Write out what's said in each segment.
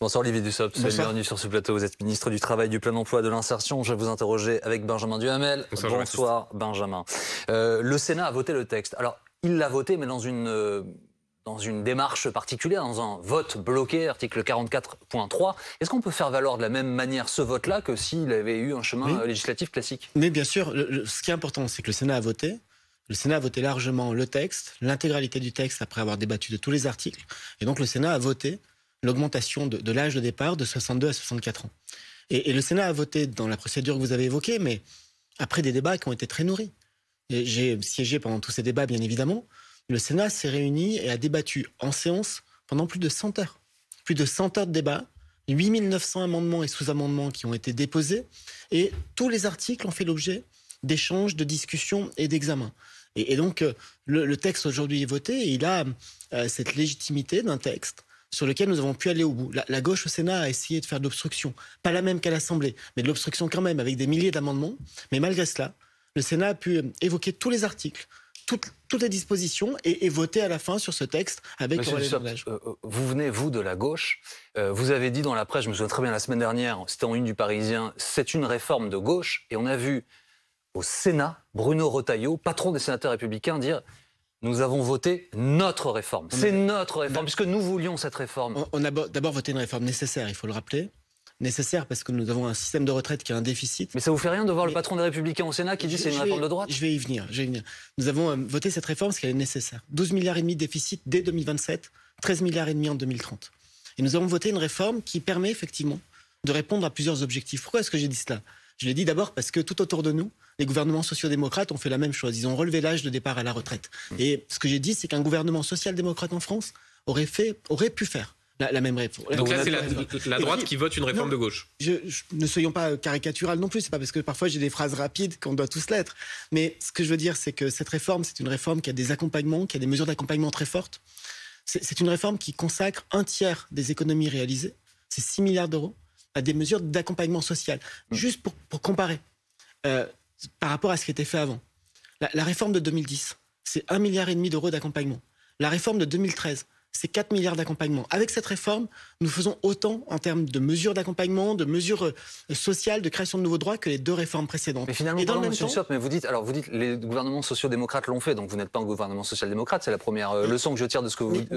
Bonsoir Olivier Dussopt, bienvenue sur ce plateau. Vous êtes ministre du Travail, du Plein Emploi, de l'Insertion. Je vais vous interroger avec Benjamin Duhamel. Bonsoir Benjamin. Le Sénat a voté le texte. Alors, il l'a voté, mais dans une démarche particulière, dans un vote bloqué, article 44.3. Est-ce qu'on peut faire valoir de la même manière ce vote-là que s'il avait eu un chemin législatif classique? Mais bien sûr, ce qui est important, c'est que le Sénat a voté. Le Sénat a voté largement le texte, l'intégralité du texte après avoir débattu de tous les articles. Et donc le Sénat a voté l'augmentation de l'âge de départ de 62 à 64 ans. Et le Sénat a voté dans la procédure que vous avez évoquée, mais après des débats qui ont été très nourris. Et j'ai siégé pendant tous ces débats, bien évidemment. Le Sénat s'est réuni et a débattu en séance pendant plus de 100 heures. Plus de 100 heures de débat, 8900 amendements et sous-amendements qui ont été déposés. Et tous les articles ont fait l'objet d'échanges, de discussions et d'examens. Et donc, le texte aujourd'hui est voté et il a cette légitimité d'un texte sur lequel nous avons pu aller au bout. La gauche au Sénat a essayé de faire de l'obstruction. Pas la même qu'à l'Assemblée, mais de l'obstruction quand même, avec des milliers d'amendements. Mais malgré cela, le Sénat a pu évoquer tous les articles, toutes les dispositions et voter à la fin sur ce texte avec Monsieur Dussopt, vous venez, vous, de la gauche. Vous avez dit dans la presse, je me souviens très bien la semaine dernière, c'était en une du Parisien, c'est une réforme de gauche. Et on a vu au Sénat, Bruno Retailleau, patron des sénateurs républicains, dire « Nous avons voté notre réforme ». C'est notre réforme, puisque nous voulions cette réforme. On a d'abord voté une réforme nécessaire, il faut le rappeler. Nécessaire parce que nous avons un système de retraite qui a un déficit. Mais ça vous fait rien de voir le patron des Républicains au Sénat qui dit que c'est une réforme de droite? Je vais y venir. Nous avons voté cette réforme parce qu'elle est nécessaire. 12 milliards et demi de déficit dès 2027, 13 milliards et demi en 2030. Et nous avons voté une réforme qui permet effectivement de répondre à plusieurs objectifs. Pourquoi est-ce que j'ai dit cela? Je l'ai dit d'abord parce que tout autour de nous, les gouvernements sociaux-démocrates ont fait la même chose. Ils ont relevé l'âge de départ à la retraite. Et ce que j'ai dit, c'est qu'un gouvernement social-démocrate en France aurait pu faire la même réforme. Donc là, c'est la droite qui vote une réforme de gauche. Ne soyons pas caricatural non plus. C'est pas parce que parfois j'ai des phrases rapides qu'on doit tous l'être. Mais ce que je veux dire, c'est que cette réforme, c'est une réforme qui a des accompagnements, qui a des mesures d'accompagnement très fortes. C'est une réforme qui consacre un tiers des économies réalisées, c'est 6 milliards d'euros, à des mesures d'accompagnement social. Juste pour comparer, par rapport à ce qui était fait avant. La réforme de 2010, c'est 1,5 milliard d'euros d'accompagnement. La réforme de 2013, c'est 4 milliards d'accompagnement. Avec cette réforme, nous faisons autant en termes de mesures d'accompagnement, de mesures sociales, de création de nouveaux droits que les deux réformes précédentes. Mais finalement, vous dites les gouvernements sociaux-démocrates l'ont fait, donc vous n'êtes pas un gouvernement social-démocrate, c'est la première leçon que je tire de ce que vous dites.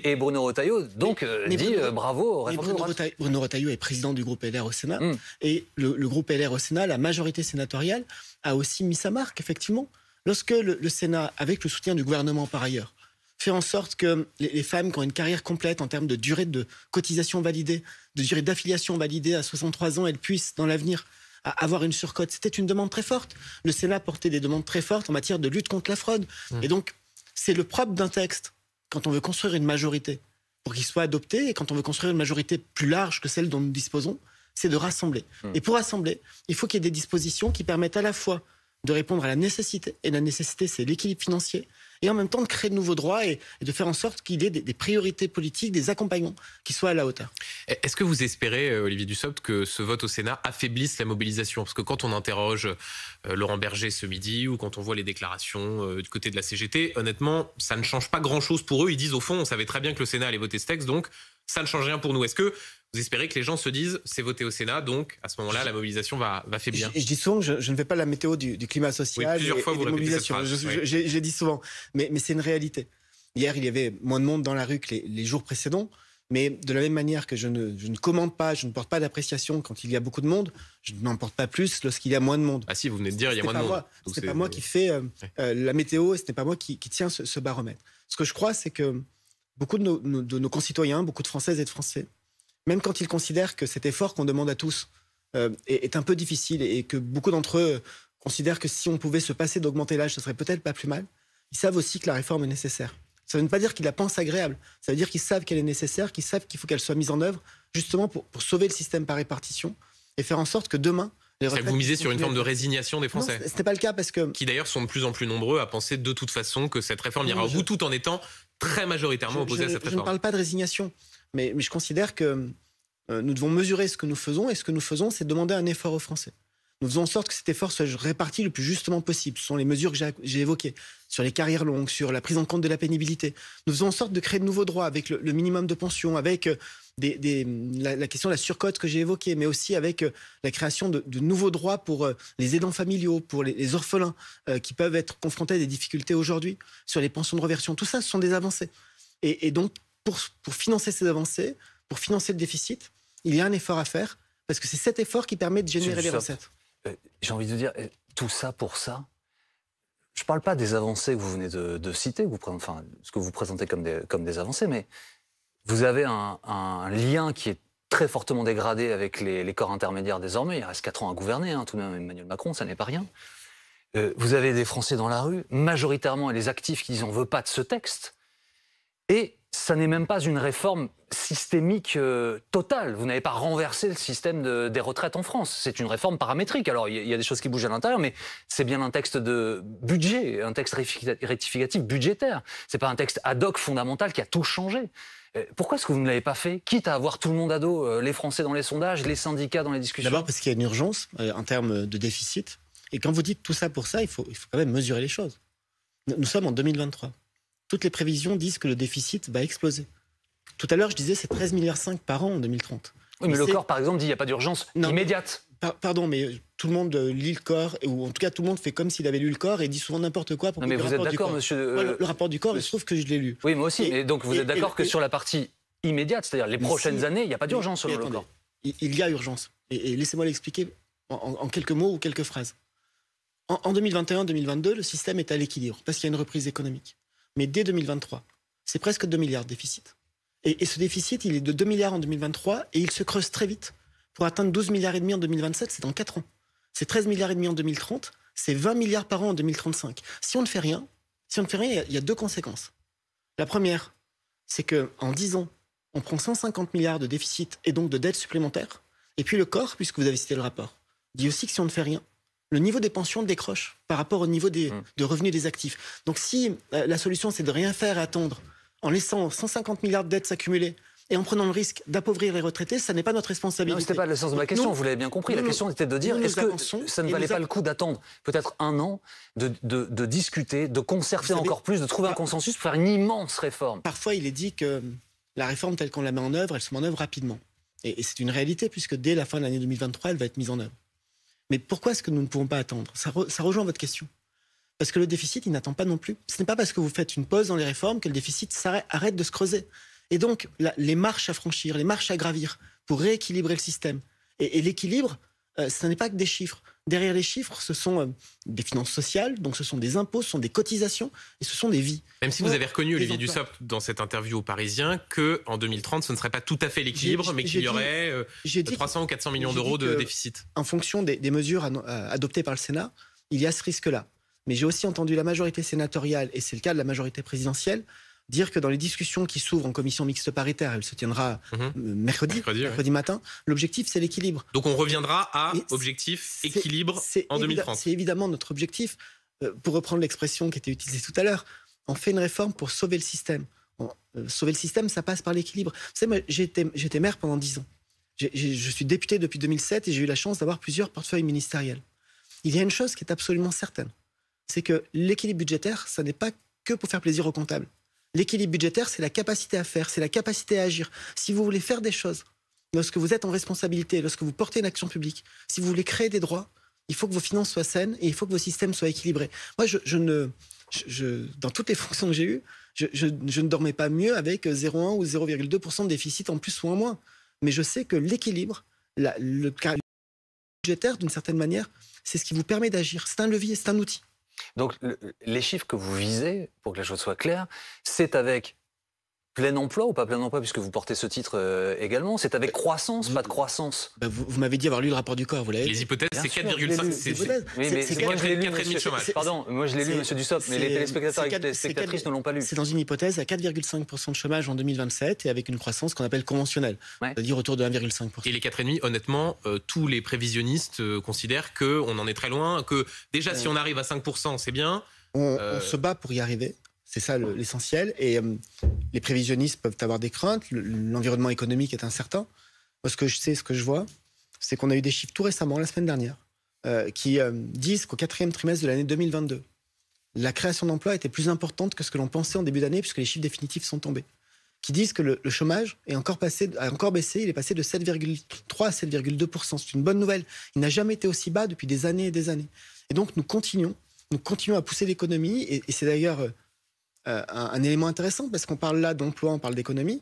Et Bruno Retailleau, donc, dit bravo aux réformes de droite. Bruno Retailleau est président du groupe LR au Sénat, et le groupe LR au Sénat, la majorité sénatoriale, a aussi mis sa marque, effectivement. Lorsque le Sénat, avec le soutien du gouvernement par ailleurs, fait en sorte que les femmes qui ont une carrière complète en termes de durée de cotisation validée, de durée d'affiliation validée à 63 ans, elles puissent, dans l'avenir, avoir une surcote. C'était une demande très forte. Le Sénat portait des demandes très fortes en matière de lutte contre la fraude. Et donc, c'est le propre d'un texte, quand on veut construire une majorité, pour qu'il soit adopté, et quand on veut construire une majorité plus large que celle dont nous disposons, c'est de rassembler. Et pour rassembler, il faut qu'il y ait des dispositions qui permettent à la fois de répondre à la nécessité, et la nécessité, c'est l'équilibre financier, et en même temps de créer de nouveaux droits et de faire en sorte qu'il y ait des priorités politiques, des accompagnements qui soient à la hauteur. Est-ce que vous espérez, Olivier Dussopt, que ce vote au Sénat affaiblisse la mobilisation? Parce que quand on interroge Laurent Berger ce midi ou quand on voit les déclarations du côté de la CGT, honnêtement, ça ne change pas grand-chose pour eux. Ils disent au fond, on savait très bien que le Sénat allait voter ce texte, donc ça ne change rien pour nous. Est-ce que vous espérez que les gens se disent c'est voté au Sénat, donc à ce moment-là, la mobilisation va faiblir? Je dis souvent que je ne fais pas la météo du climat social plusieurs fois vous des mobilisations. Je dis souvent, mais c'est une réalité. Hier, il y avait moins de monde dans la rue que les jours précédents, mais de la même manière que je ne commente pas, je ne porte pas d'appréciation quand il y a beaucoup de monde, je n'en porte pas plus lorsqu'il y a moins de monde. Ah si, vous venez de dire il y a moins de monde. Ce n'est pas moi qui fais la météo, et ce n'est pas moi qui tiens ce baromètre. Ce que je crois, c'est que beaucoup de nos concitoyens, beaucoup de Françaises et de Français, même quand ils considèrent que cet effort qu'on demande à tous est un peu difficile et que beaucoup d'entre eux considèrent que si on pouvait se passer d'augmenter l'âge, ce serait peut-être pas plus mal, ils savent aussi que la réforme est nécessaire. Ça ne veut pas dire qu'ils la pensent agréable, ça veut dire qu'ils savent qu'elle est nécessaire, qu'ils savent qu'il faut qu'elle soit mise en œuvre justement pour sauver le système par répartition et faire en sorte que demain... Vous misez sur une forme de résignation des Français? Non, ce n'est pas le cas parce que... Qui d'ailleurs sont de plus en plus nombreux à penser de toute façon que cette réforme ira au bout tout en étant très majoritairement opposés à cette réforme. Je ne parle pas de résignation, mais je considère que nous devons mesurer ce que nous faisons, et ce que nous faisons, c'est demander un effort aux Français. Nous faisons en sorte que cet effort soit réparti le plus justement possible. Ce sont les mesures que j'ai évoquées, sur les carrières longues, sur la prise en compte de la pénibilité. Nous faisons en sorte de créer de nouveaux droits avec le minimum de pension, avec la question de la surcote que j'ai évoquée, mais aussi avec la création de nouveaux droits pour les aidants familiaux, pour les orphelins qui peuvent être confrontés à des difficultés aujourd'hui, sur les pensions de reversion. Tout ça, ce sont des avancées. Et donc, pour financer ces avancées, pour financer le déficit, il y a un effort à faire, parce que c'est cet effort qui permet de générer des recettes. J'ai envie de dire, tout ça pour ça. Je ne parle pas des avancées que vous venez de citer, ce que vous présentez comme des avancées, mais vous avez un lien qui est très fortement dégradé avec les corps intermédiaires désormais. Il reste 4 ans à gouverner, tout de même Emmanuel Macron, ça n'est pas rien. Vous avez des Français dans la rue, majoritairement les actifs qui disent on ne veut pas de ce texte. Et ça n'est même pas une réforme systémique totale. Vous n'avez pas renversé le système des retraites en France. C'est une réforme paramétrique. Alors, il y a des choses qui bougent à l'intérieur, mais c'est bien un texte de budget, un texte rectificatif budgétaire. C'est pas un texte ad hoc fondamental qui a tout changé. Pourquoi est-ce que vous ne l'avez pas fait, quitte à avoir tout le monde à dos, les Français dans les sondages, les syndicats dans les discussions? D'abord parce qu'il y a une urgence en termes de déficit. Et quand vous dites tout ça pour ça, il faut quand même mesurer les choses. Nous sommes en 2023. Toutes les prévisions disent que le déficit va exploser. Tout à l'heure, je disais c'est 13,5 milliards par an en 2030. Oui, mais le corps, par exemple, dit qu'il n'y a pas d'urgence immédiate. Pardon, mais tout le monde lit le corps, ou en tout cas tout le monde fait comme s'il avait lu le corps et dit souvent n'importe quoi. Non, mais vous êtes d'accord, monsieur... le rapport du corps, il se trouve que je l'ai lu. Oui, moi aussi. Et donc vous êtes d'accord que sur la partie immédiate, c'est-à-dire les prochaines années, il n'y a pas d'urgence selon le corps? Il y a urgence. Et laissez-moi l'expliquer en quelques mots ou quelques phrases. En 2021-2022, le système est à l'équilibre parce qu'il y a une reprise économique. Mais dès 2023, c'est presque 2 milliards de déficit. Et ce déficit, il est de 2 milliards en 2023 et il se creuse très vite pour atteindre 12,5 milliards en 2027, c'est dans 4 ans. C'est 13,5 milliards en 2030, c'est 20 milliards par an en 2035. Si on ne fait rien, il y a 2 conséquences. La première, c'est qu'en 10 ans, on prend 150 milliards de déficit et donc de dettes supplémentaires. Et puis le corps, puisque vous avez cité le rapport, dit aussi que si on ne fait rien, le niveau des pensions décroche par rapport au niveau de revenus des actifs. Donc si la solution c'est de rien faire et attendre, en laissant 150 milliards de dettes s'accumuler et en prenant le risque d'appauvrir les retraités, ça n'est pas notre responsabilité. Non, ce n'était pas le sens de ma question, vous l'avez bien compris. La question était de dire, est-ce que ça ne valait pas le coup d'attendre peut-être 1 an, de discuter, de concerter encore plus, de trouver un consensus pour faire une immense réforme? Parfois, il est dit que la réforme telle qu'on la met en œuvre, elle se met en œuvre rapidement. Et c'est une réalité, puisque dès la fin de l'année 2023, elle va être mise en œuvre. Mais pourquoi est-ce que nous ne pouvons pas attendre? Ça rejoint votre question. Parce que le déficit, il n'attend pas non plus. Ce n'est pas parce que vous faites une pause dans les réformes que le déficit arrête de se creuser. Et donc, les marches à franchir, les marches à gravir pour rééquilibrer le système. Et l'équilibre, ce n'est pas que des chiffres. Derrière les chiffres, ce sont des finances sociales, donc ce sont des impôts, ce sont des cotisations et ce sont des vies. Même si vous avez reconnu, Olivier Dussopt, dans cette interview au Parisien, qu'en 2030, ce ne serait pas tout à fait l'équilibre, mais qu'il y aurait 300 ou 400 millions d'euros de déficit. En fonction des mesures adoptées par le Sénat, il y a ce risque-là. Mais j'ai aussi entendu la majorité sénatoriale, et c'est le cas de la majorité présidentielle, dire que dans les discussions qui s'ouvrent en commission mixte paritaire, elle se tiendra mercredi matin, l'objectif c'est l'équilibre. Donc on reviendra à objectif équilibre en 2030. C'est évidemment notre objectif. Pour reprendre l'expression qui était utilisée tout à l'heure, on fait une réforme pour sauver le système. Sauver le système, ça passe par l'équilibre. Vous savez, moi, j'étais maire pendant 10 ans. Je suis député depuis 2007 et j'ai eu la chance d'avoir plusieurs portefeuilles ministériels. Il y a une chose qui est absolument certaine, c'est que l'équilibre budgétaire, ça n'est pas que pour faire plaisir aux comptables. L'équilibre budgétaire, c'est la capacité à faire, c'est la capacité à agir. Si vous voulez faire des choses, lorsque vous êtes en responsabilité, lorsque vous portez une action publique, si vous voulez créer des droits, il faut que vos finances soient saines et il faut que vos systèmes soient équilibrés. Moi, dans toutes les fonctions que j'ai eues, je ne dormais pas mieux avec 0,1 ou 0,2% de déficit en plus ou en moins. Mais je sais que l'équilibre, le budgétaire, d'une certaine manière, c'est ce qui vous permet d'agir. C'est un levier, c'est un outil. Donc, les chiffres que vous visez, pour que la chose soit claire, c'est avec plein emploi ou pas plein emploi, puisque vous portez ce titre également? C'est avec croissance, pas de croissance? Vous m'avez dit avoir lu le rapport du corps, vous l'avez? Les hypothèses, c'est 4,5. Oui, mais moi je l'ai lu, monsieur chômage. Pardon, moi je l'ai lu, monsieur Dussopt, mais les téléspectateurs et les téléspectatrices ne l'ont pas lu. C'est dans une hypothèse à 4,5% de chômage en 2027 et avec une croissance qu'on appelle conventionnelle, c'est-à-dire autour de 1,5%. Et les 4,5, honnêtement, tous les prévisionnistes considèrent qu'on en est très loin, que déjà si on arrive à 5%, c'est bien. On se bat pour y arriver. C'est ça l'essentiel. Et les prévisionnistes peuvent avoir des craintes. L'environnement économique est incertain. Moi, ce que je sais, ce que je vois, c'est qu'on a eu des chiffres tout récemment, la semaine dernière, qui disent qu'au 4e trimestre de l'année 2022, la création d'emplois était plus importante que ce que l'on pensait en début d'année, puisque les chiffres définitifs sont tombés. Qui disent que le chômage a encore baissé, il est passé de 7,3 à 7,2%. C'est une bonne nouvelle. Il n'a jamais été aussi bas depuis des années et des années. Et donc nous continuons à pousser l'économie, et c'est d'ailleurs un élément intéressant, parce qu'on parle là d'emploi, on parle d'économie.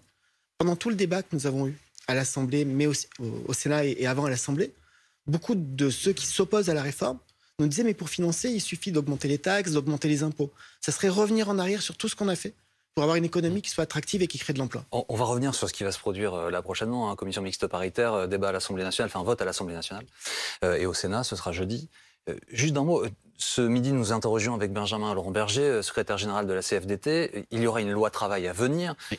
Pendant tout le débat que nous avons eu à l'Assemblée, mais aussi au Sénat et avant à l'Assemblée, beaucoup de ceux qui s'opposent à la réforme nous disaient, mais pour financer, il suffit d'augmenter les taxes, d'augmenter les impôts. Ça serait revenir en arrière sur tout ce qu'on a fait pour avoir une économie qui soit attractive et qui crée de l'emploi. On va revenir sur ce qui va se produire là prochainement. Hein. Commission mixte paritaire, débat à l'Assemblée nationale, enfin vote à l'Assemblée nationale. Et au Sénat, ce sera jeudi. Juste d'un mot, ce midi, nous interrogions avec Benjamin Laurent Berger, secrétaire général de la CFDT. Il y aura une loi travail à venir. Oui.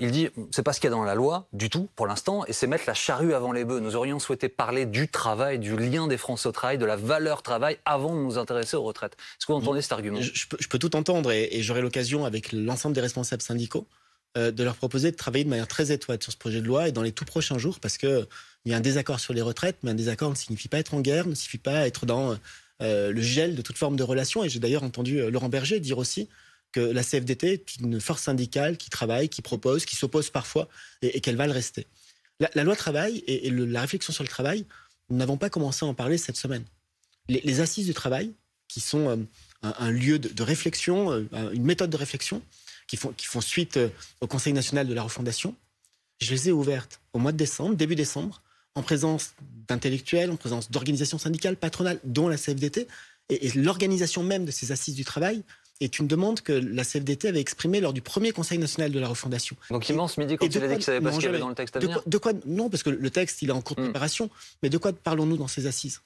Il dit, c'est pas ce qu'il y a dans la loi du tout pour l'instant, et c'est mettre la charrue avant les bœufs. Nous aurions souhaité parler du travail, du lien des Français au travail, de la valeur travail, avant de nous intéresser aux retraites. Est-ce que vous entendez cet argument ? Je peux tout entendre, et j'aurai l'occasion, avec l'ensemble des responsables syndicaux, de leur proposer de travailler de manière très étroite sur ce projet de loi, et dans les tout prochains jours, parce qu'il y a un désaccord sur les retraites, mais un désaccord ne signifie pas être en guerre, ne signifie pas être dans le gel de toute forme de relation. Et j'ai d'ailleurs entendu Laurent Berger dire aussi que la CFDT est une force syndicale qui travaille, qui propose, qui s'oppose parfois, et qu'elle va le rester. La loi travail et la réflexion sur le travail, nous n'avons pas commencé à en parler cette semaine. Les assises du travail, qui sont un lieu de réflexion, une méthode de réflexion, qui font suite au Conseil national de la refondation, je les ai ouvertes au mois de décembre, début décembre, en présence d'intellectuels, en présence d'organisations syndicales, patronales, dont la CFDT, et l'organisation même de ces assises du travail est une demande que la CFDT avait exprimée lors du premier Conseil national de la refondation. Donc il ment ce midi quand il a dit qu'il ne savait pas ce qu'il y avait dans le texte à venir ? Non, parce que le texte, il est en cours de préparation. Mais de quoi parlons-nous dans ces assises ?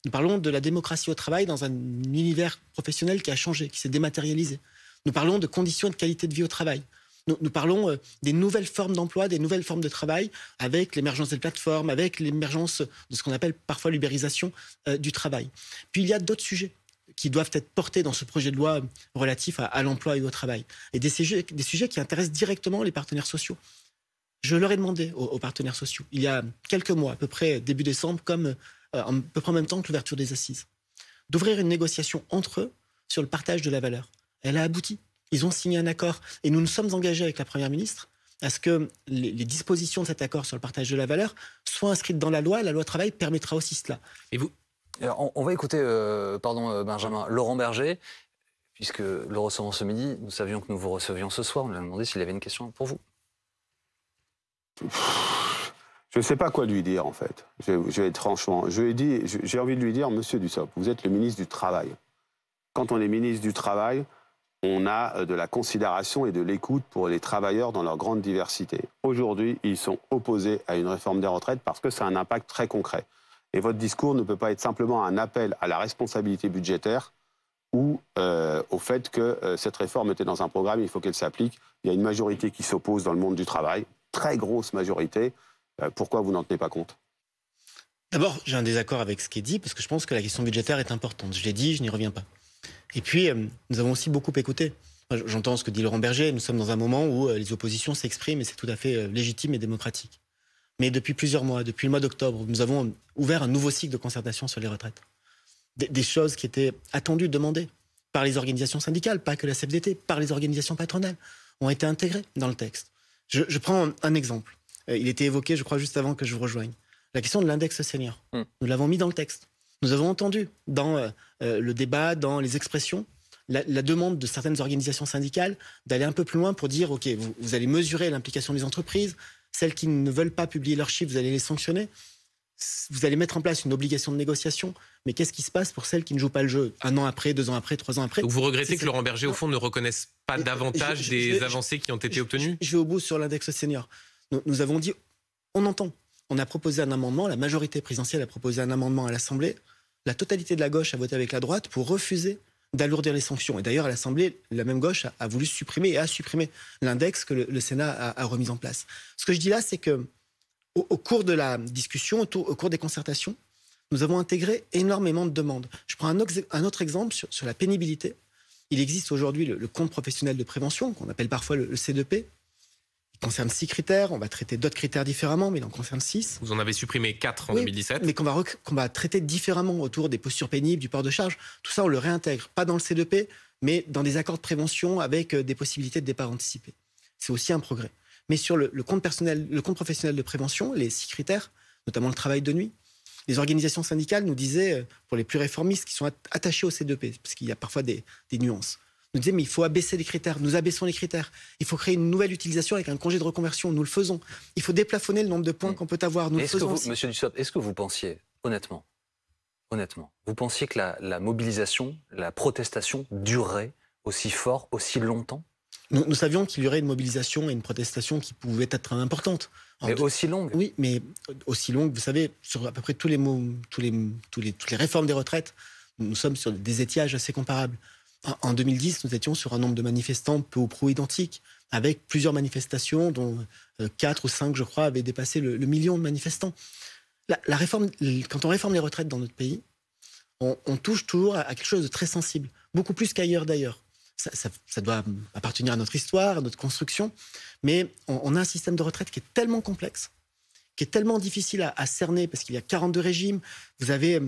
Nous parlons de la démocratie au travail dans un univers professionnel qui a changé, qui s'est dématérialisé. Nous parlons de conditions et de qualité de vie au travail. Nous parlons des nouvelles formes d'emploi, des nouvelles formes de travail, avec l'émergence des plateformes, avec l'émergence de ce qu'on appelle parfois l'ubérisation du travail. Puis il y a d'autres sujets qui doivent être portés dans ce projet de loi relatif à l'emploi et au travail. Et des sujets qui intéressent directement les partenaires sociaux. Je leur ai demandé aux partenaires sociaux, il y a quelques mois, à peu près début décembre, comme à peu près en même temps que l'ouverture des assises, d'ouvrir une négociation entre eux sur le partage de la valeur. Elle a abouti. Ils ont signé un accord et nous nous sommes engagés avec la Première ministre à ce que les dispositions de cet accord sur le partage de la valeur soient inscrites dans la loi. La loi travail permettra aussi cela. Et vous ? Alors, on va écouter, Benjamin, Laurent Berger, puisque le recevant ce midi, nous savions que nous vous recevions ce soir. On lui a demandé s'il avait une question pour vous. Je ne sais pas quoi lui dire, en fait. Je vais être franchement. J'ai envie de lui dire, monsieur Dussopt, vous êtes le ministre du Travail. Quand on est ministre du Travail, on a de la considération et de l'écoute pour les travailleurs dans leur grande diversité. Aujourd'hui, ils sont opposés à une réforme des retraites parce que ça a un impact très concret. Et votre discours ne peut pas être simplement un appel à la responsabilité budgétaire ou au fait que cette réforme était dans un programme, il faut qu'elle s'applique. Il y a une majorité qui s'oppose dans le monde du travail, très grosse majorité. Pourquoi vous n'en tenez pas compte ? D'abord, j'ai un désaccord avec ce qui est dit, parce que je pense que la question budgétaire est importante. Je l'ai dit, je n'y reviens pas. Et puis, nous avons aussi beaucoup écouté. J'entends ce que dit Laurent Berger. Nous sommes dans un moment où les oppositions s'expriment et c'est tout à fait légitime et démocratique. Mais depuis plusieurs mois, depuis le mois d'octobre, nous avons ouvert un nouveau cycle de concertation sur les retraites. Des choses qui étaient attendues, demandées par les organisations syndicales, pas que la CFDT, par les organisations patronales, ont été intégrées dans le texte. Je prends un exemple. Il était évoqué, je crois, juste avant que je vous rejoigne. La question de l'index senior. Nous l'avons mis dans le texte. Nous avons entendu dans le débat, dans les expressions, la demande de certaines organisations syndicales d'aller un peu plus loin pour dire, OK, vous allez mesurer l'implication des entreprises, celles qui ne veulent pas publier leurs chiffres, vous allez les sanctionner, vous allez mettre en place une obligation de négociation, mais qu'est-ce qui se passe pour celles qui ne jouent pas le jeu 1 an après, 2 ans après, 3 ans après? Donc vous regrettez que Laurent Berger, au fond, ne reconnaisse pas davantage des avancées qui ont été obtenues? Je vais au bout sur l'index senior. Nous avons dit, on entend. On a proposé un amendement, la majorité présidentielle a proposé un amendement à l'Assemblée. La totalité de la gauche a voté avec la droite pour refuser d'alourdir les sanctions. Et d'ailleurs, à l'Assemblée, la même gauche a voulu supprimer et a supprimé l'index que le Sénat a remis en place. Ce que je dis là, c'est que au cours de la discussion, au cours des concertations, nous avons intégré énormément de demandes. Je prends un autre exemple sur la pénibilité. Il existe aujourd'hui le compte professionnel de prévention, qu'on appelle parfois le C2P. concerne 6 critères. On va traiter d'autres critères différemment, mais il en concerne 6. Vous en avez supprimé 4 en 2017. Mais qu'on va traiter différemment autour des postures pénibles, du port de charge. Tout ça, on le réintègre, pas dans le C2P, mais dans des accords de prévention avec des possibilités de départ anticipé. C'est aussi un progrès. Mais sur le compte professionnel de prévention, les 6 critères, notamment le travail de nuit, les organisations syndicales nous disaient, pour les plus réformistes qui sont attachés au C2P, parce qu'il y a parfois des nuances, nous disaient, mais il faut abaisser les critères. Nous abaissons les critères. Il faut créer une nouvelle utilisation avec un congé de reconversion. Nous le faisons. Il faut déplafonner le nombre de points qu'on peut avoir. Nous le faisons. Monsieur Dussopt, est-ce que vous pensiez, honnêtement, vous pensiez que la mobilisation, la protestation durerait aussi fort, aussi longtemps ? Nous savions qu'il y aurait une mobilisation et une protestation qui pouvaient être importantes. Mais aussi longue ? Oui, mais aussi longue. Vous savez, sur à peu près toutes les réformes des retraites, nous sommes sur des étiages assez comparables. En 2010, nous étions sur un nombre de manifestants peu ou prou identique, avec plusieurs manifestations, dont 4 ou 5, je crois, avaient dépassé le million de manifestants. La réforme, quand on réforme les retraites dans notre pays, on touche toujours à quelque chose de très sensible, beaucoup plus qu'ailleurs d'ailleurs. Ça doit appartenir à notre histoire, à notre construction, mais on a un système de retraite qui est tellement complexe, qui est tellement difficile à cerner, parce qu'il y a 42 régimes, vous avez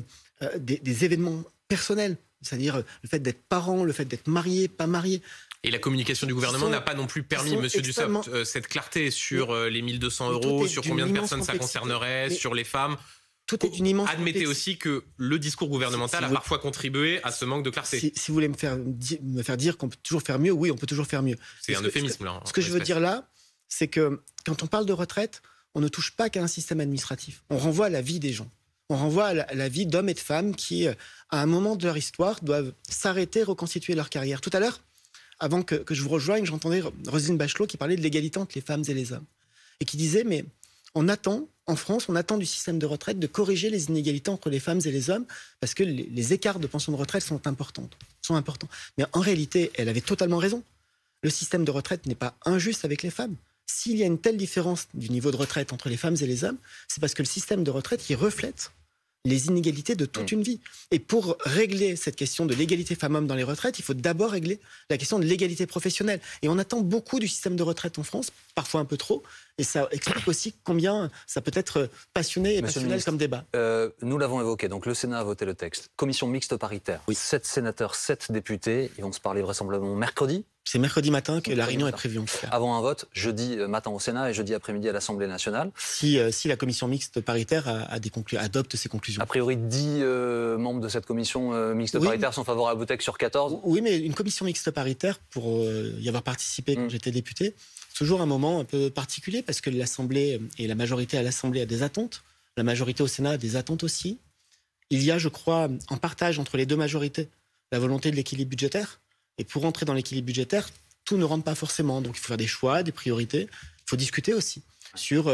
des événements personnels, c'est-à-dire le fait d'être parent, le fait d'être marié, pas marié. Et la communication du gouvernement n'a pas non plus permis, monsieur Dussopt, cette clarté sur les 1 200 euros, sur combien de personnes ça concernerait, sur les femmes. Tout est d'une immense Admettez aussi que le discours gouvernemental a parfois contribué à ce manque de clarté. Si vous voulez me faire dire qu'on peut toujours faire mieux, oui, on peut toujours faire mieux. C'est un euphémisme, là. Ce que je veux dire là, c'est que quand on parle de retraite, on ne touche pas qu'à un système administratif. On renvoie à la vie des gens. On renvoie à la vie d'hommes et de femmes qui, à un moment de leur histoire, doivent s'arrêter, reconstituer leur carrière. Tout à l'heure, avant que je vous rejoigne, j'entendais Roselyne Bachelot qui parlait de l'égalité entre les femmes et les hommes. Et qui disait, mais en France, on attend du système de retraite de corriger les inégalités entre les femmes et les hommes, parce que les écarts de pension de retraite sont importants. Mais en réalité, elle avait totalement raison. Le système de retraite n'est pas injuste avec les femmes. S'il y a une telle différence du niveau de retraite entre les femmes et les hommes, c'est parce que le système de retraite, il reflète les inégalités de toute une vie. Et pour régler cette question de l'égalité femmes-hommes dans les retraites, il faut d'abord régler la question de l'égalité professionnelle. Et on attend beaucoup du système de retraite en France, parfois un peu trop, et ça explique aussi combien ça peut être passionné et passionnel comme débat. Nous l'avons évoqué, donc le Sénat a voté le texte. Commission mixte paritaire, 7 sénateurs, 7 députés, ils vont se parler vraisemblablement mercredi. C'est mercredi matin que la réunion est prévue en tout cas. Avant un vote, jeudi matin au Sénat et jeudi après-midi à l'Assemblée nationale. Si la commission mixte paritaire adopte ses conclusions. A priori, 10 membres de cette commission mixte paritaire sont favorables au texte sur 14. Oui, mais une commission mixte paritaire, pour y avoir participé quand j'étais député, c'est toujours un moment un peu particulier parce que l'Assemblée et la majorité à l'Assemblée a des attentes. La majorité au Sénat a des attentes aussi. Il y a, je crois, en partage entre les deux majorités, la volonté de l'équilibre budgétaire. Et pour entrer dans l'équilibre budgétaire, tout ne rentre pas forcément. Donc il faut faire des choix, des priorités. Il faut discuter aussi sur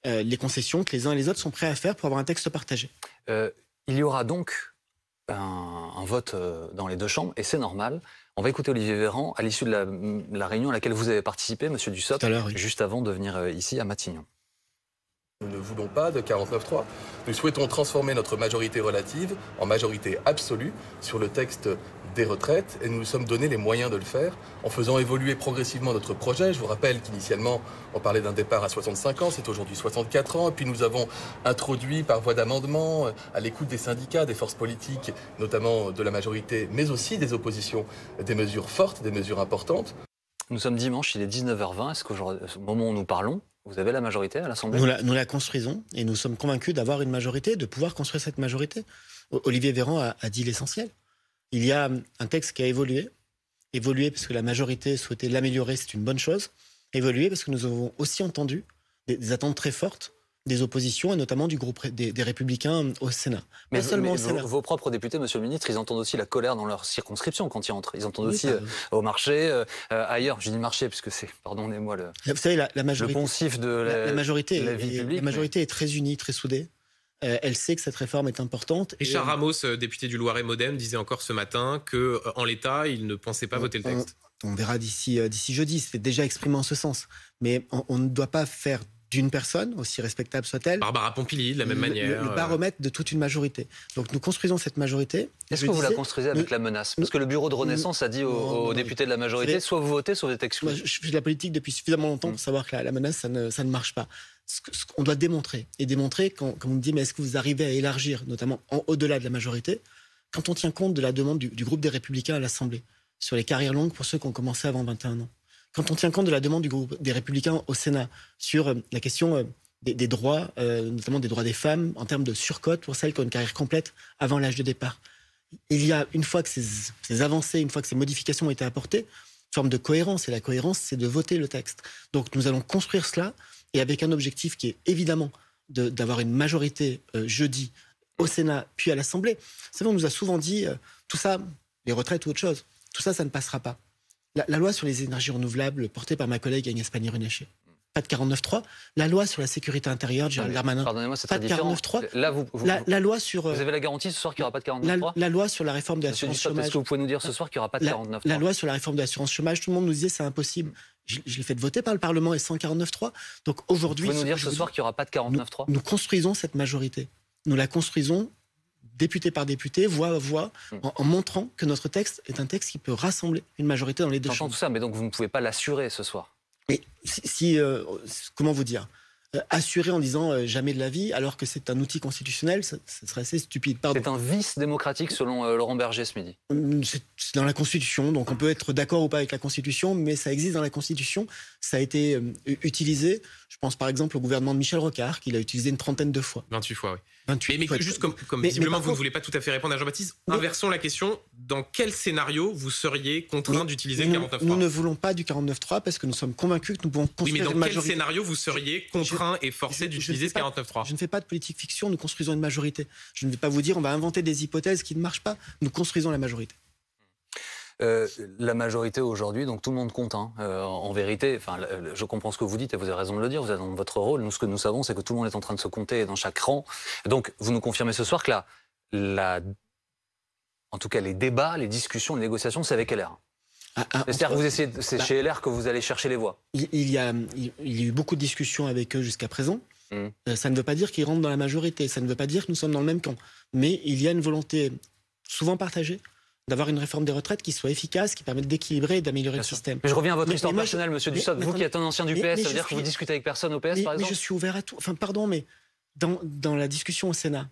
les concessions que les uns et les autres sont prêts à faire pour avoir un texte partagé. Il y aura donc un vote dans les deux chambres, et c'est normal. On va écouter Olivier Véran à l'issue de la réunion à laquelle vous avez participé, monsieur Dussopt, juste avant de venir ici à Matignon. Nous ne voulons pas de 49.3. Nous souhaitons transformer notre majorité relative en majorité absolue sur le texte des retraites et nous nous sommes donné les moyens de le faire en faisant évoluer progressivement notre projet. Je vous rappelle qu'initialement, on parlait d'un départ à 65 ans, c'est aujourd'hui 64 ans. Et puis nous avons introduit par voie d'amendement, à l'écoute des syndicats, des forces politiques, notamment de la majorité, mais aussi des oppositions, des mesures fortes, des mesures importantes. Nous sommes dimanche, il est 19h20. Est-ce qu'au moment où nous parlons, vous avez la majorité à l'Assemblée ? Nous la construisons et nous sommes convaincus d'avoir une majorité, de pouvoir construire cette majorité. Olivier Véran a dit l'essentiel. Il y a un texte qui a évolué parce que la majorité souhaitait l'améliorer, c'est une bonne chose. Évolué parce que nous avons aussi entendu des attentes très fortes des oppositions, et notamment du groupe des Républicains au Sénat. Mais, vos propres députés, monsieur le ministre, ils entendent aussi la colère dans leur circonscription quand ils entrent. Ils entendent aussi au marché, ailleurs. Je dis marché, puisque c'est, pardonnez-moi, vous savez, la majorité, le poncif de la majorité publique. La majorité est très unie, très soudée. Elle sait que cette réforme est importante. Richard Ramos, député du Loiret Modem, disait encore ce matin qu'en l'état, il ne pensait pas voter le texte. On verra d'ici jeudi, c'est déjà exprimé en ce sens. Mais on ne doit pas faire d'une personne, aussi respectable soit-elle. Barbara Pompili, de la même manière. Le baromètre de toute une majorité. Donc nous construisons cette majorité. Est-ce que vous la construisez avec la menace? Parce que le bureau de Renaissance a dit aux députés de la majorité, soit vous votez, soit vous êtes exclus. Moi, je fais de la politique depuis suffisamment longtemps pour savoir que la menace, ça ne marche pas. Ce qu'on doit démontrer, quand on me dit, mais est-ce que vous arrivez à élargir, notamment au-delà de la majorité, quand on tient compte de la demande du groupe des Républicains à l'Assemblée, sur les carrières longues pour ceux qui ont commencé avant 21 ans, quand on tient compte de la demande du groupe des Républicains au Sénat sur la question des droits, notamment des droits des femmes, en termes de surcote pour celles qui ont une carrière complète avant l'âge de départ. Il y a, une fois que ces avancées, une fois que ces modifications ont été apportées, une forme de cohérence. Et la cohérence, c'est de voter le texte. Donc nous allons construire cela, et avec un objectif qui est évidemment d'avoir une majorité jeudi au Sénat, puis à l'Assemblée. Vous savez, on nous a souvent dit, tout ça, les retraites ou autre chose, tout ça, ça ne passera pas. La loi sur les énergies renouvelables portée par ma collègue Agnès Pannier-Runacher. Pas de 49.3. La loi sur la sécurité intérieure de Gérald Darmanin. Pardonnez-moi, c'est pas très de différent. 49.3. Là, la loi sur. Vous avez la garantie ce soir qu'il n'y aura pas de 49.3 la loi sur la réforme de l'assurance chômage. Est-ce que vous pouvez nous dire ce soir qu'il n'y aura pas de 49.3 La loi sur la réforme de l'assurance chômage, tout le monde nous disait c'est impossible. Je l'ai fait voter par le Parlement et sans 49.3. Donc aujourd'hui. Vous pouvez nous dire ce soir qu'il n'y aura pas de 49.3 nous construisons cette majorité. Nous la construisons député par député, voix à voix, en montrant que notre texte est un texte qui peut rassembler une majorité dans les deux chambres. J'entends tout ça, mais donc vous ne pouvez pas l'assurer ce soir. Et comment vous dire, assurer en disant jamais de la vie, alors que c'est un outil constitutionnel, ça serait assez stupide. Pardon. C'est un vice démocratique selon Laurent Berger ce midi. C'est dans la Constitution, donc on peut être d'accord ou pas avec la Constitution, mais ça existe dans la Constitution. Ça a été utilisé. Je pense par exemple au gouvernement de Michel Rocard, qui l'a utilisé une 30aine de fois. 28 fois, oui. 28 mais juste comme visiblement vous ne voulez pas tout à fait répondre à Jean-Baptiste, inversons la question. Dans quel scénario vous seriez contraint d'utiliser le 49.3 ? Nous ne voulons pas du 49.3 parce que nous sommes convaincus que nous pouvons construire une majorité. majorité. Dans quel scénario vous seriez contraint et forcé d'utiliser ce 49.3 ? Je ne fais pas de politique fiction, nous construisons une majorité. Je ne vais pas vous dire on va inventer des hypothèses qui ne marchent pas. Nous construisons la majorité. La majorité aujourd'hui, donc tout le monde compte. En vérité, je comprends ce que vous dites et vous avez raison de le dire. Vous êtes dans votre rôle. Nous, ce que nous savons, c'est que tout le monde est en train de se compter dans chaque rang. Donc, vous nous confirmez ce soir que en tout cas, les débats, les discussions, les négociations, c'est avec LR. C'est-à-dire que vous essayez, c'est chez LR que vous allez chercher les voix. Il y a eu beaucoup de discussions avec eux jusqu'à présent. Ça ne veut pas dire qu'ils rentrent dans la majorité. Ça ne veut pas dire que nous sommes dans le même camp. Mais il y a une volonté souvent partagée d'avoir une réforme des retraites qui soit efficace, qui permette d'équilibrer et d'améliorer le système. Mais je reviens à votre histoire personnelle, monsieur Dussopt. Vous qui êtes un ancien du PS, ça veut dire que vous discutez avec personne au PS, par exemple ? Mais je suis ouvert à tout. Enfin, pardon, mais dans la discussion au Sénat,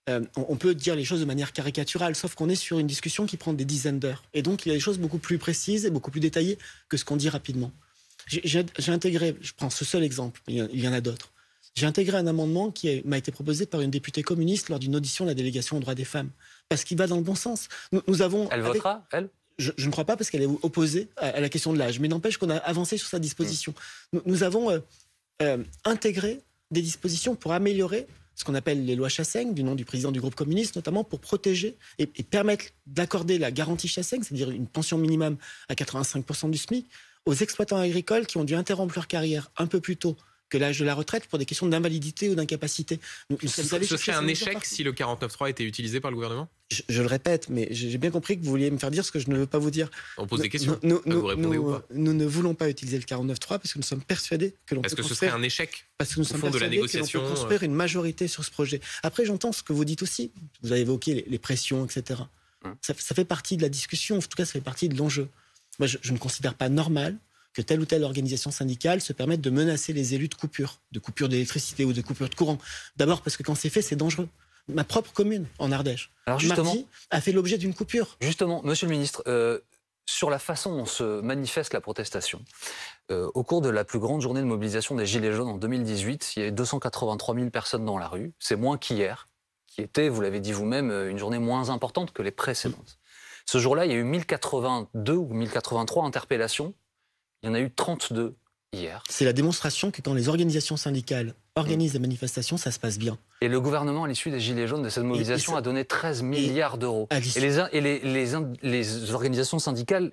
on peut dire les choses de manière caricaturale, sauf qu'on est sur une discussion qui prend des dizaines d'heures. Et donc, il y a des choses beaucoup plus précises et beaucoup plus détaillées que ce qu'on dit rapidement. J'ai intégré, je prends ce seul exemple, il y en a d'autres. J'ai intégré un amendement qui m'a été proposé par une députée communiste lors d'une audition de la délégation aux droits des femmes. Parce qu'il va dans le bon sens. Nous avons, elle votera, elle ? Je ne crois pas parce qu'elle est opposée à la question de l'âge. Mais n'empêche qu'on a avancé sur sa disposition. Nous avons intégré des dispositions pour améliorer ce qu'on appelle les lois Chassaigne, du nom du président du groupe communiste, notamment pour protéger et permettre d'accorder la garantie Chassaigne, c'est-à-dire une pension minimum à 85% du SMIC, aux exploitants agricoles qui ont dû interrompre leur carrière un peu plus tôt que l'âge de la retraite pour des questions d'invalidité ou d'incapacité. Ce serait un échec si le 49.3 était utilisé par le gouvernement ? Je le répète, mais j'ai bien compris que vous vouliez me faire dire ce que je ne veux pas vous dire. On pose des questions. Vous répondez ou pas ? Nous ne voulons pas utiliser le 49.3 parce que nous sommes persuadés que l'on peut construire... Parce que ce serait un échec parce que nous sommes persuadés de la négociation, que l'on peut construire une majorité sur ce projet. Après, j'entends ce que vous dites aussi. Vous avez évoqué les pressions, etc. Ça fait partie de la discussion. En tout cas, ça fait partie de l'enjeu. Moi, je ne considère pas normal que telle ou telle organisation syndicale se permette de menacer les élus de coupure d'électricité ou de coupure de courant. D'abord parce que quand c'est fait, c'est dangereux. Ma propre commune, en Ardèche, mardi, a fait l'objet d'une coupure. Justement, monsieur le ministre, sur la façon dont se manifeste la protestation, au cours de la plus grande journée de mobilisation des Gilets jaunes en 2018, il y avait 283 000 personnes dans la rue. C'est moins qu'hier, qui était, vous l'avez dit vous-même, une journée moins importante que les précédentes. Ce jour-là, il y a eu 1082 ou 1083 interpellations. Il y en a eu 32 hier. C'est la démonstration que quand les organisations syndicales organisent des manifestations, ça se passe bien. Et le gouvernement, à l'issue des Gilets jaunes, de cette mobilisation, a donné 13 milliards d'euros. Et les organisations syndicales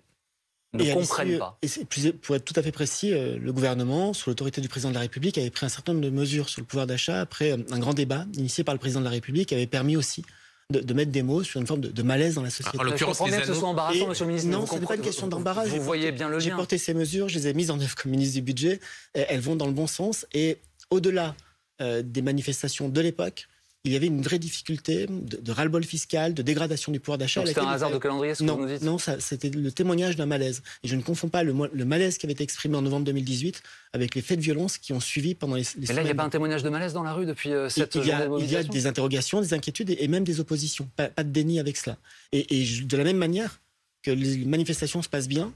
ne comprennent pas. Et pour être tout à fait précis, le gouvernement, sous l'autorité du président de la République, avait pris un certain nombre de mesures sur le pouvoir d'achat après un grand débat initié par le président de la République qui avait permis aussi de mettre des mots sur une forme de malaise dans la société. En l'occurrence, je comprends bien que ce soit embarrassant, monsieur le ministre. Non, ce n'est pas une question d'embarras. Vous voyez bien le lien. J'ai porté ces mesures, je les ai mises en œuvre comme ministre du Budget. Elles vont dans le bon sens et au-delà des manifestations de l'époque, il y avait une vraie difficulté de ras-le-bol fiscal, de dégradation du pouvoir d'achat. Donc c'était un hasard de calendrier, ce que vous nous dites ? Non, c'était le témoignage d'un malaise. Et je ne confonds pas le malaise qui avait été exprimé en novembre 2018 avec les faits de violence qui ont suivi pendant les Mais là, il n'y a pas un témoignage de malaise dans la rue depuis cette journée de mobilisation ? Il y a des interrogations, des inquiétudes et même des oppositions. Pas de déni avec cela. Et de la même manière que les manifestations se passent bien,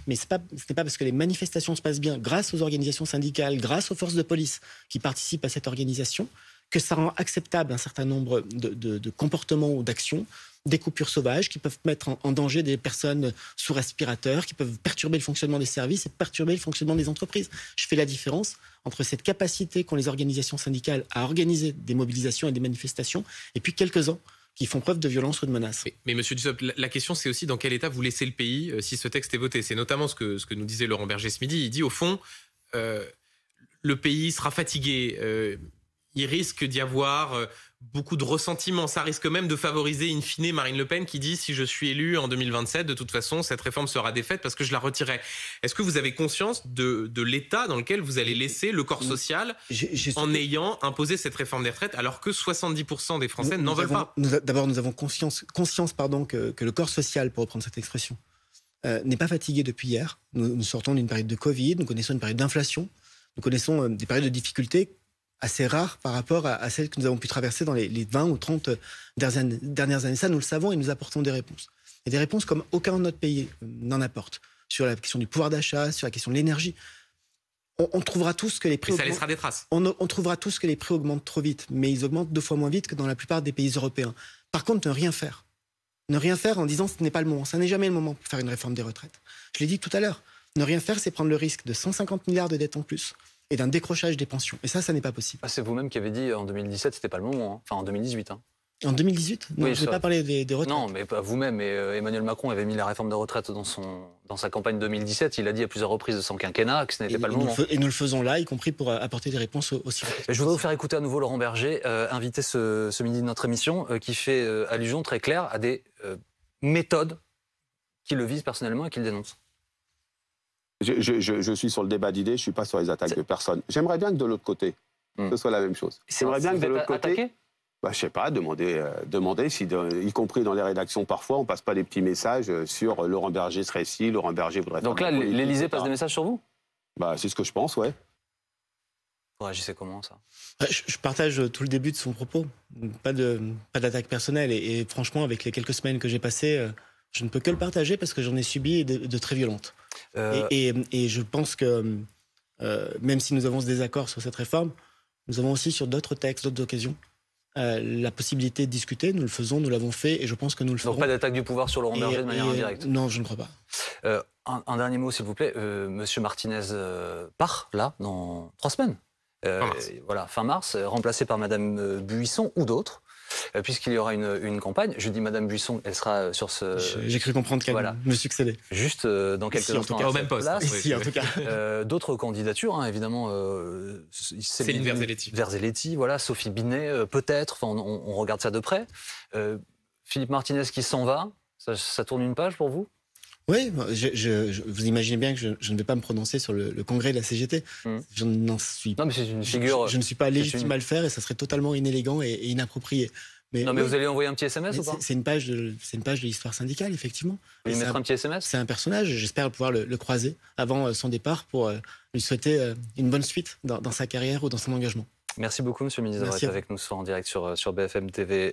mais ce n'est pas parce que les manifestations se passent bien grâce aux organisations syndicales, grâce aux forces de police qui participent à cette organisation, que ça rend acceptable un certain nombre de comportements ou d'actions, des coupures sauvages qui peuvent mettre en danger des personnes sous respirateur, qui peuvent perturber le fonctionnement des services et perturber le fonctionnement des entreprises. Je fais la différence entre cette capacité qu'ont les organisations syndicales à organiser des mobilisations et des manifestations, et puis quelques-uns qui font preuve de violence ou de menace. Mais Monsieur Dussopt, la question c'est aussi dans quel état vous laissez le pays si ce texte est voté. C'est notamment ce que nous disait Laurent Berger ce midi. Il dit au fond, le pays sera fatigué, il risque d'y avoir beaucoup de ressentiment. Ça risque même de favoriser in fine Marine Le Pen qui dit si je suis élu en 2027, de toute façon cette réforme sera défaite parce que je la retirerai. Est-ce que vous avez conscience de l'état dans lequel vous allez laisser le corps social en ayant imposé cette réforme des retraites alors que 70% des Français n'en veulent pas ? D'abord, nous avons conscience que le corps social, pour reprendre cette expression, n'est pas fatigué depuis hier. Nous sortons d'une période de Covid, nous connaissons une période d'inflation, nous connaissons des périodes de difficultés assez rares par rapport à celles que nous avons pu traverser dans les 20 ou 30 dernières années. Ça, nous le savons et nous apportons des réponses. Et des réponses comme aucun autre pays n'en apporte. Sur la question du pouvoir d'achat, sur la question de l'énergie. On trouvera tous que les prix ça laissera des traces. On trouvera tous que les prix augmentent trop vite, mais ils augmentent 2 fois moins vite que dans la plupart des pays européens. Par contre, ne rien faire. Ne rien faire en disant ce n'est pas le moment. Ça n'est jamais le moment pour faire une réforme des retraites. Je l'ai dit tout à l'heure. Ne rien faire, c'est prendre le risque de 150 milliards de dettes en plus et d'un décrochage des pensions. Et ça n'est pas possible. C'est vous-même qui avez dit en 2017, c'était pas le moment. Hein. Enfin, en 2018. Hein. En 2018 ? Non, oui, je n'ai pas parlé des retraites. Non, mais pas vous-même. Et Emmanuel Macron avait mis la réforme de retraite dans sa campagne 2017. Il a dit à plusieurs reprises de son quinquennat que ce n'était pas le moment. Et nous le faisons là, y compris pour apporter des réponses aussi. Je voudrais vous faire écouter à nouveau Laurent Berger, invité ce midi de notre émission, qui fait allusion très claire à des méthodes qui le visent personnellement et qu'il dénonce. Je suis sur le débat d'idées, je ne suis pas sur les attaques de personnes. J'aimerais bien que de l'autre côté, ce soit la même chose. J'aimerais bien que de l'autre côté, je ne sais pas, demander si, y compris dans les rédactions parfois, on ne passe pas des petits messages sur Laurent Berger serait ici, Laurent Berger voudrait faire... Donc là, l'Élysée passe des messages sur vous ? C'est ce que je pense, ouais. Vous réagissez comment, ça ? Je partage tout le début de son propos. Pas d'attaque personnelle. Et franchement, avec les quelques semaines que j'ai passées, je ne peux que le partager parce que j'en ai subi de très violentes. Et je pense que même si nous avons ce désaccord sur cette réforme, nous avons aussi sur d'autres textes, d'autres occasions, la possibilité de discuter. Nous le faisons, nous l'avons fait et je pense que nous le ferons. Donc pas d'attaque du pouvoir sur Laurent Berger de manière indirecte ? Non, je ne crois pas. Un dernier mot, s'il vous plaît. Monsieur Martinez part, là, dans 3 semaines. Fin mars, remplacé par Madame Buisson ou d'autres. Puisqu'il y aura une campagne. Je dis Madame Buisson, elle sera sur ce... J'ai cru comprendre qu'elle me succédait. Juste dans quelques instants. Au même poste. Ici, en tout cas. D'autres candidatures, hein, évidemment. Céline Verzelletti, voilà, Sophie Binet, peut-être. Enfin, on regarde ça de près. Philippe Martinez qui s'en va, ça tourne une page pour vous ? Oui, vous imaginez bien que je ne vais pas me prononcer sur le congrès de la CGT. Je n'en suis Non, mais c'est une figure... Je ne suis pas légitime à le faire et ça serait totalement inélégant et inapproprié. Mais vous allez envoyer un petit SMS ou pas ? C'est une page de l'histoire syndicale, effectivement. Vous lui mettre un petit SMS ? C'est un personnage, j'espère pouvoir le croiser avant son départ pour lui souhaiter une bonne suite dans sa carrière ou dans son engagement. Merci beaucoup, Monsieur le ministre, d'avoir été avec nous ce soir en direct sur BFM TV.